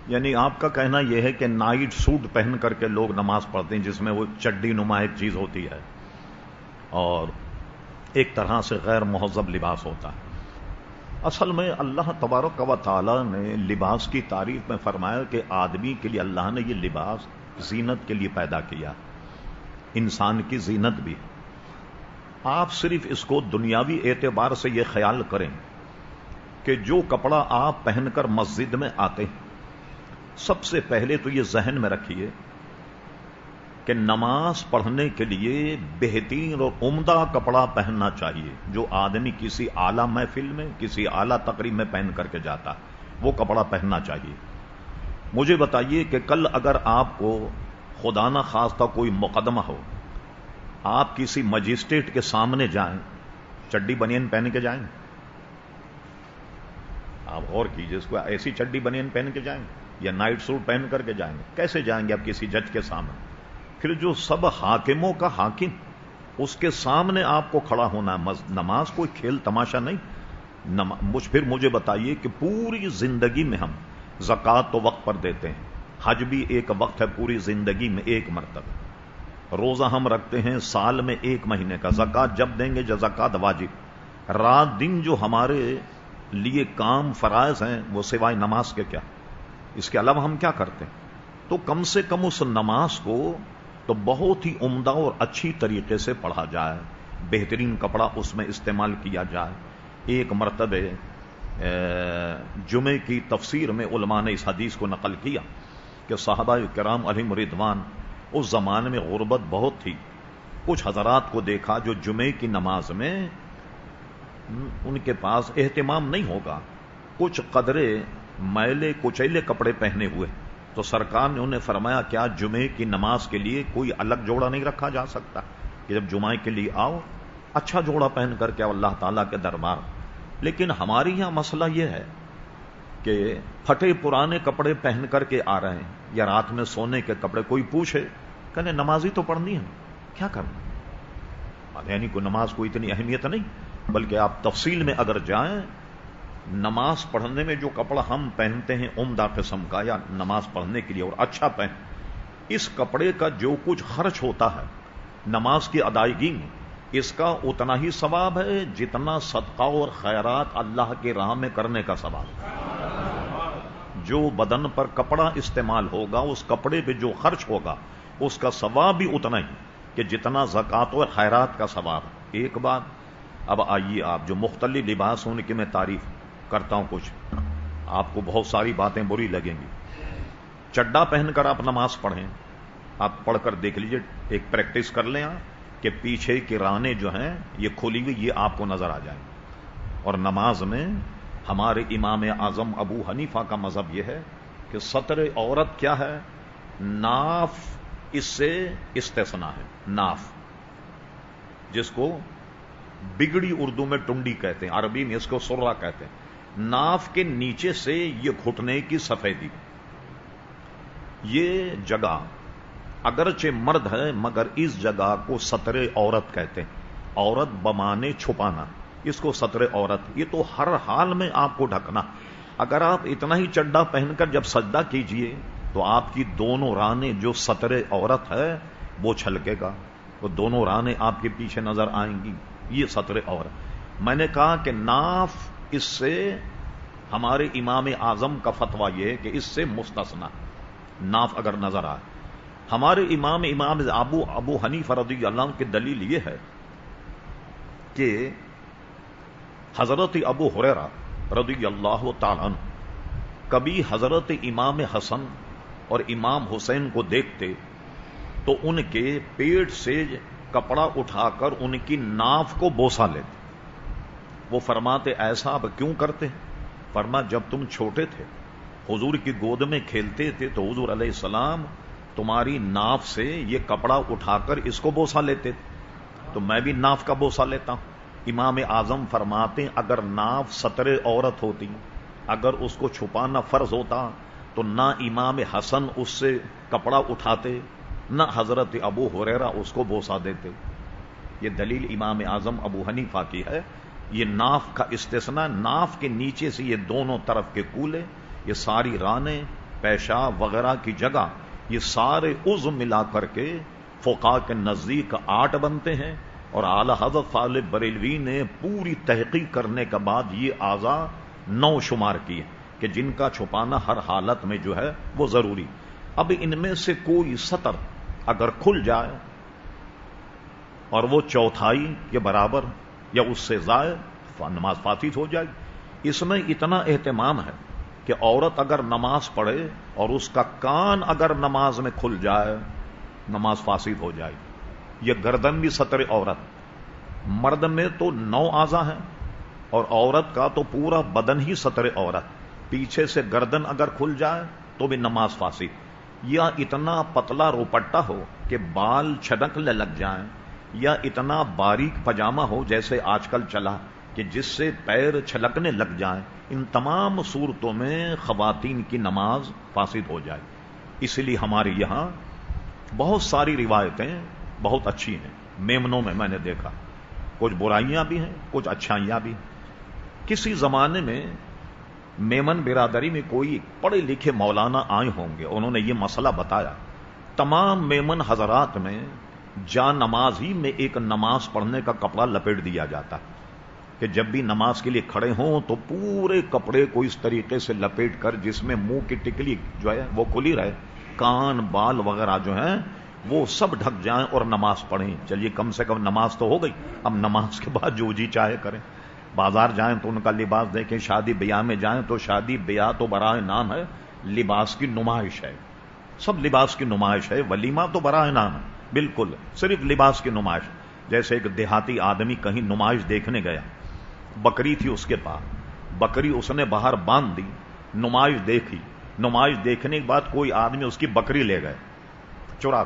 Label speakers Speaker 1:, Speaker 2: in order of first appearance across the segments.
Speaker 1: یعنی آپ کا کہنا یہ ہے کہ نائٹ سوٹ پہن کر کے لوگ نماز پڑھتے ہیں، جس میں وہ چڈی نما ایک چیز ہوتی ہے اور ایک طرح سے غیر مہذب لباس ہوتا ہے۔ اصل میں اللہ تبارک و تعالی نے لباس کی تعریف میں فرمایا کہ آدمی کے لیے اللہ نے یہ لباس زینت کے لیے پیدا کیا، انسان کی زینت بھی۔ آپ صرف اس کو دنیاوی اعتبار سے یہ خیال کریں کہ جو کپڑا آپ پہن کر مسجد میں آتے ہیں، سب سے پہلے تو یہ ذہن میں رکھیے کہ نماز پڑھنے کے لیے بہترین اور عمدہ کپڑا پہننا چاہیے۔ جو آدمی کسی اعلیٰ محفل میں، کسی اعلیٰ تقریب میں پہن کر کے جاتا وہ کپڑا پہننا چاہیے۔ مجھے بتائیے کہ کل اگر آپ کو خدا نہ خواستہ کوئی مقدمہ ہو، آپ کسی مجسٹریٹ کے سامنے جائیں، چڈی بنین پہن کے جائیں؟ آپ غور کیجیے، اس کو ایسی چڈی بنین پہن کے جائیں یا نائٹ سوٹ پہن کر کے جائیں گے؟ کیسے جائیں گے آپ کسی جج کے سامنے؟ پھر جو سب حاکموں کا حاکم، اس کے سامنے آپ کو کھڑا ہونا ہے۔ نماز کوئی کھیل تماشا نہیں۔ پھر مجھے بتائیے کہ پوری زندگی میں ہم زکوٰۃ تو وقت پر دیتے ہیں، حج بھی ایک وقت ہے پوری زندگی میں ایک مرتبہ، روزہ ہم رکھتے ہیں سال میں ایک مہینے کا، زکوٰۃ جب دیں گے زکوٰۃ واجب۔ رات دن جو ہمارے لیے کام فرائض ہیں وہ سوائے نماز کے کیا، اس کے علاوہ ہم کیا کرتے ہیں؟ تو کم سے کم اس نماز کو تو بہت ہی عمدہ اور اچھی طریقے سے پڑھا جائے، بہترین کپڑا اس میں استعمال کیا جائے۔ ایک مرتبہ جمعے کی تفسیر میں علماء نے اس حدیث کو نقل کیا کہ صحابہ کرام علیہم رضوان، اس زمانے میں غربت بہت تھی، کچھ حضرات کو دیکھا جو جمعے کی نماز میں ان کے پاس اہتمام نہیں ہوگا، کچھ قدرے میلے کچیلے کپڑے پہنے ہوئے، تو سرکار نے انہیں فرمایا کیا جمعے کی نماز کے لیے کوئی الگ جوڑا نہیں رکھا جا سکتا کہ جب جمعے کے لیے آؤ اچھا جوڑا پہن کر کے اللہ تعالیٰ کے دربار۔ لیکن ہماری یہاں مسئلہ یہ ہے کہ پھٹے پرانے کپڑے پہن کر کے آ رہے ہیں، یا رات میں سونے کے کپڑے۔ کوئی پوچھے کہنے نماز ہی تو پڑھنی ہے، کیا کرنا؟ یعنی کوئی نماز کو اتنی اہمیت نہیں، بلکہ آپ تفصیل میں اگر جائیں، نماز پڑھنے میں جو کپڑا ہم پہنتے ہیں عمدہ قسم کا، یا نماز پڑھنے کے لیے اور اچھا اس کپڑے کا جو کچھ خرچ ہوتا ہے نماز کی ادائیگی میں، اس کا اتنا ہی ثواب ہے جتنا صدقہ اور خیرات اللہ کے راہ میں کرنے کا ثواب ہے۔ جو بدن پر کپڑا استعمال ہوگا، اس کپڑے پہ جو خرچ ہوگا، اس کا ثواب بھی اتنا ہی کہ جتنا زکوٰۃ اور خیرات کا ثواب ہے۔ ایک بات، اب آئیے آپ جو مختلف لباس ان کی میں تعریف کرتا ہوں، کچھ آپ کو بہت ساری باتیں بری لگیں گی۔ چڈا پہن کر آپ نماز پڑھیں، آپ پڑھ کر دیکھ لیجئے، ایک پریکٹس کر لیں آپ کہ پیچھے کی رانیں جو ہیں یہ کھلی ہوئی، یہ آپ کو نظر آ جائیں۔ اور نماز میں ہمارے امام اعظم ابو حنیفہ کا مذہب یہ ہے کہ ستر عورت کیا ہے؟ ناف اس سے استثناء ہے۔ ناف، جس کو بگڑی اردو میں ٹنڈی کہتے ہیں، عربی میں اس کو سرہ کہتے ہیں۔ ناف کے نیچے سے یہ گھٹنے کی سفیدی، یہ جگہ اگرچہ مرد ہے مگر اس جگہ کو ستر عورت کہتے ہیں۔ عورت بمانے چھپانا، اس کو ستر عورت، یہ تو ہر حال میں آپ کو ڈھکنا۔ اگر آپ اتنا ہی چڈا پہن کر جب سجدہ کیجئے تو آپ کی دونوں رانیں جو ستر عورت ہے وہ چھلکے گا، وہ دونوں رانیں آپ کے پیچھے نظر آئیں گی، یہ ستر عورت۔ میں نے کہا کہ ناف، اس سے ہمارے امام اعظم کا فتویٰ یہ ہے کہ اس سے مستثنا، ناف اگر نظر آئے۔ ہمارے امام ابو حنیفہ رضی اللہ عنہ کی دلیل یہ ہے کہ حضرت ابو ہریرہ رضی اللہ تعالی عنہ کبھی حضرت امام حسن اور امام حسین کو دیکھتے تو ان کے پیٹ سے کپڑا اٹھا کر ان کی ناف کو بوسا لیتے۔ وہ فرماتے ایسا اب کیوں کرتے؟ فرما جب تم چھوٹے تھے حضور کی گود میں کھیلتے تھے تو حضور علیہ السلام تمہاری ناف سے یہ کپڑا اٹھا کر اس کو بوسا لیتے تھے، تو میں بھی ناف کا بوسا لیتا ہوں۔ امام اعظم فرماتے اگر ناف ستر عورت ہوتی، اگر اس کو چھپانا فرض ہوتا تو نہ امام حسن اس سے کپڑا اٹھاتے، نہ حضرت ابو ہریرہ اس کو بوسا دیتے۔ یہ دلیل امام اعظم ابو حنیفہ کی ہے۔ یہ ناف کا استثناء، ناف کے نیچے سے یہ دونوں طرف کے کولے، یہ ساری رانیں پیشاب وغیرہ کی جگہ یہ سارے عضو ملا کر کے فقہاء کے نزدیک 8 بنتے ہیں، اور اعلی حضرت فاضل بریلوی نے پوری تحقیق کرنے کے بعد یہ اعضاء 9 شمار کیے کہ جن کا چھپانا ہر حالت میں جو ہے وہ ضروری۔ اب ان میں سے کوئی سطر اگر کھل جائے اور وہ چوتھائی کے برابر یا اس سے زائد، نماز فاسد ہو جائے گی۔ اس میں اتنا اہتمام ہے کہ عورت اگر نماز پڑھے اور اس کا کان اگر نماز میں کھل جائے نماز فاسد ہو جائے گی۔ یہ گردن بھی سطر عورت، مرد میں تو 9 اعضاء ہیں اور عورت کا تو پورا بدن ہی سطر عورت، پیچھے سے گردن اگر کھل جائے تو بھی نماز فاسد۔ یا اتنا پتلا روپٹا ہو کہ بال چھڑکنے لگ جائیں، یا اتنا باریک پاجامہ ہو جیسے آج کل چلا کہ جس سے پیر چھلکنے لگ جائیں، ان تمام صورتوں میں خواتین کی نماز فاسد ہو جائے۔ اس لیے ہمارے یہاں بہت ساری روایتیں بہت اچھی ہیں، میمنوں میں نے دیکھا کچھ برائیاں بھی ہیں کچھ اچھائیاں بھی ہیں۔ کسی زمانے میں میمن برادری میں کوئی پڑھے لکھے مولانا آئے ہوں گے، انہوں نے یہ مسئلہ بتایا۔ تمام میمن حضرات میں جا نماز ہی میں ایک نماز پڑھنے کا کپڑا لپیٹ دیا جاتا ہے کہ جب بھی نماز کے لیے کھڑے ہوں تو پورے کپڑے کو اس طریقے سے لپیٹ کر جس میں منہ کی ٹکلی جو ہے وہ کھلی رہے، کان بال وغیرہ جو ہیں وہ سب ڈھک جائیں اور نماز پڑھیں۔ چلیے کم سے کم نماز تو ہو گئی، اب نماز کے بعد جو جی چاہے کریں۔ بازار جائیں تو ان کا لباس دیکھیں، شادی بیاہ میں جائیں تو شادی بیاہ تو برائے نام ہے لباس کی نمائش ہے، سب لباس کی نمائش ہے، ولیمہ تو برائے نام ہے، بالکل صرف لباس کی نمائش۔ جیسے ایک دیہاتی آدمی کہیں نمائش دیکھنے گیا، بکری تھی اس کے پاس، بکری اس نے باہر باندھ دی، نمائش دیکھی، نمائش دیکھنے کے بعد کوئی آدمی اس کی بکری لے گئے چرا۔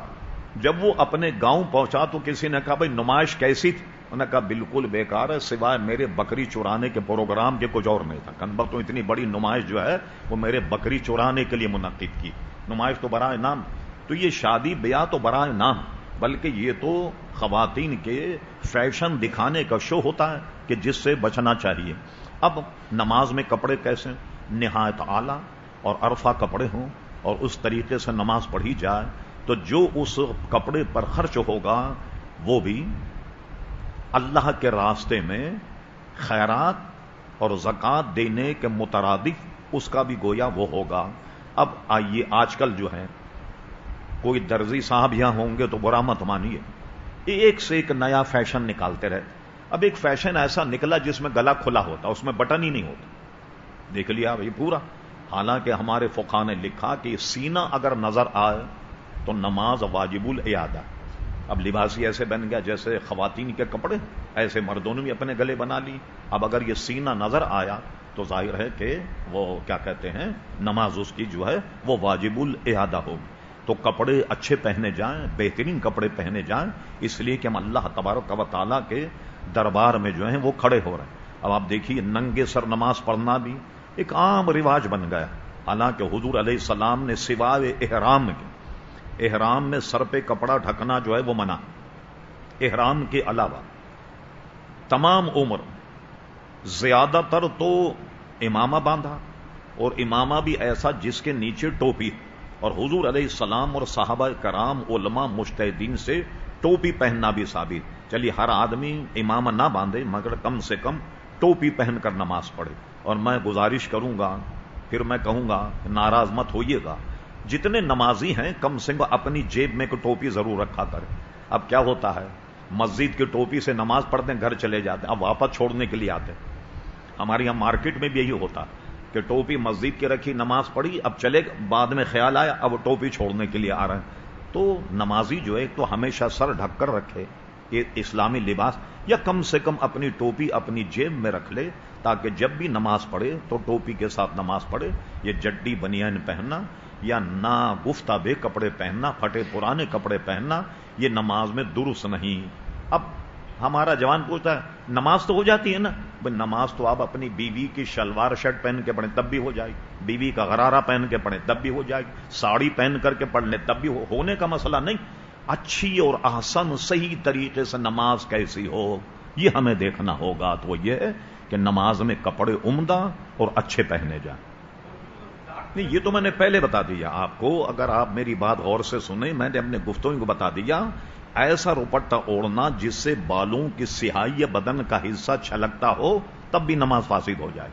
Speaker 1: جب وہ اپنے گاؤں پہنچا تو کسی نے کہا بھائی نمائش کیسی تھی؟ انہوں نے کہا بالکل بیکار ہے، سوائے میرے بکری چرانے کے پروگرام کے کچھ اور نہیں تھا۔ کنبر تو اتنی بڑی نمائش جو ہے وہ میرے بکری چرانے کے لیے منعقد کی، نمائش تو برائے نام۔ تو یہ شادی بیاہ تو برائے نام، بلکہ یہ تو خواتین کے فیشن دکھانے کا شو ہوتا ہے کہ جس سے بچنا چاہیے۔ اب نماز میں کپڑے کیسے؟ نہایت اعلیٰ اور عرفہ کپڑے ہوں اور اس طریقے سے نماز پڑھی جائے تو جو اس کپڑے پر خرچ ہوگا وہ بھی اللہ کے راستے میں خیرات اور زکوٰۃ دینے کے مترادف اس کا بھی گویا وہ ہوگا۔ اب آئیے آج کل جو ہے کوئی درزی صاحب یہاں ہوں گے تو برا مت مانیے، ایک سے ایک نیا فیشن نکالتے رہتے۔ اب ایک فیشن ایسا نکلا جس میں گلا کھلا ہوتا، اس میں بٹن ہی نہیں ہوتا، دیکھ لیا یہ پورا۔ حالانکہ ہمارے فقہاء نے لکھا کہ سینہ اگر نظر آئے تو نماز واجب الاعادہ۔ اب لباس ہی ایسے بن گیا جیسے خواتین کے کپڑے، ایسے مردوں نے بھی اپنے گلے بنا لی۔ اب اگر یہ سینہ نظر آیا تو ظاہر ہے کہ وہ کیا کہتے ہیں نماز اس کی جو ہے وہ واجب الاعادہ ہوگی۔ تو کپڑے اچھے پہنے جائیں، بہترین کپڑے پہنے جائیں، اس لیے کہ ہم اللہ تبارک و تعالیٰ کے دربار میں جو ہیں وہ کھڑے ہو رہے ہیں۔ اب آپ دیکھیے ننگے سر نماز پڑھنا بھی ایک عام رواج بن گیا، حالانکہ حضور علیہ السلام نے سوائے احرام کے، احرام میں سر پہ کپڑا ڈھکنا جو ہے وہ منع، احرام کے علاوہ تمام عمر زیادہ تر تو امامہ باندھا، اور امامہ بھی ایسا جس کے نیچے ٹوپی، اور حضور علیہ السلام اور صحابہ کرام علماء مجتہدین سے ٹوپی پہننا بھی ثابت۔ چلیے ہر آدمی امامہ نہ باندھے مگر کم سے کم ٹوپی پہن کر نماز پڑھے۔ اور میں گزارش کروں گا، پھر میں کہوں گا ناراض مت ہوئیے گا، جتنے نمازی ہیں کم سے کم اپنی جیب میں کوئی ٹوپی ضرور رکھا کریں۔ اب کیا ہوتا ہے مسجد کی ٹوپی سے نماز پڑھتے ہیں، گھر چلے جاتے ہیں، اب واپس چھوڑنے کے لیے آتے ہیں۔ ہمارے یہاں مارکیٹ میں بھی یہی ہوتا کہ ٹوپی مسجد کی رکھی، نماز پڑھی، اب چلے، بعد میں خیال آیا اب ٹوپی چھوڑنے کے لیے آ رہے ہیں۔ تو نمازی جو ہے تو ہمیشہ سر ڈھک کر رکھے، یہ اسلامی لباس، یا کم سے کم اپنی ٹوپی اپنی جیب میں رکھ لے تاکہ جب بھی نماز پڑھے تو ٹوپی کے ساتھ نماز پڑھے۔ یہ جڈی بنیان پہننا یا نا گفتہ بے کپڑے پہننا، پھٹے پرانے کپڑے پہننا، یہ نماز میں درست نہیں۔ اب ہمارا جوان پوچھتا ہے نماز تو ہو جاتی ہے نا؟ بھئی نماز تو آپ اپنی بیوی کی شلوار شرٹ پہن کے پڑھیں تب بھی ہو جائے گی، بیوی کا غرارہ پہن کے پڑھیں تب بھی ہو جائے گی، ساڑی پہن کر کے پڑھ لیں تب بھی ہونے کا مسئلہ نہیں۔ اچھی اور احسن صحیح طریقے سے نماز کیسی ہو یہ ہمیں دیکھنا ہوگا۔ تو یہ ہے کہ نماز میں کپڑے عمدہ اور اچھے پہنے جائیں۔ نہیں، یہ تو میں نے پہلے بتا دیا آپ کو، اگر آپ میری بات غور سے سنیں، میں نے اپنے گفتگو کو بتا دیا، ایسا روپٹہ اوڑھنا جس سے بالوں کی سیاہی یا بدن کا حصہ چھلکتا ہو، تب بھی نماز فاسد ہو جائے۔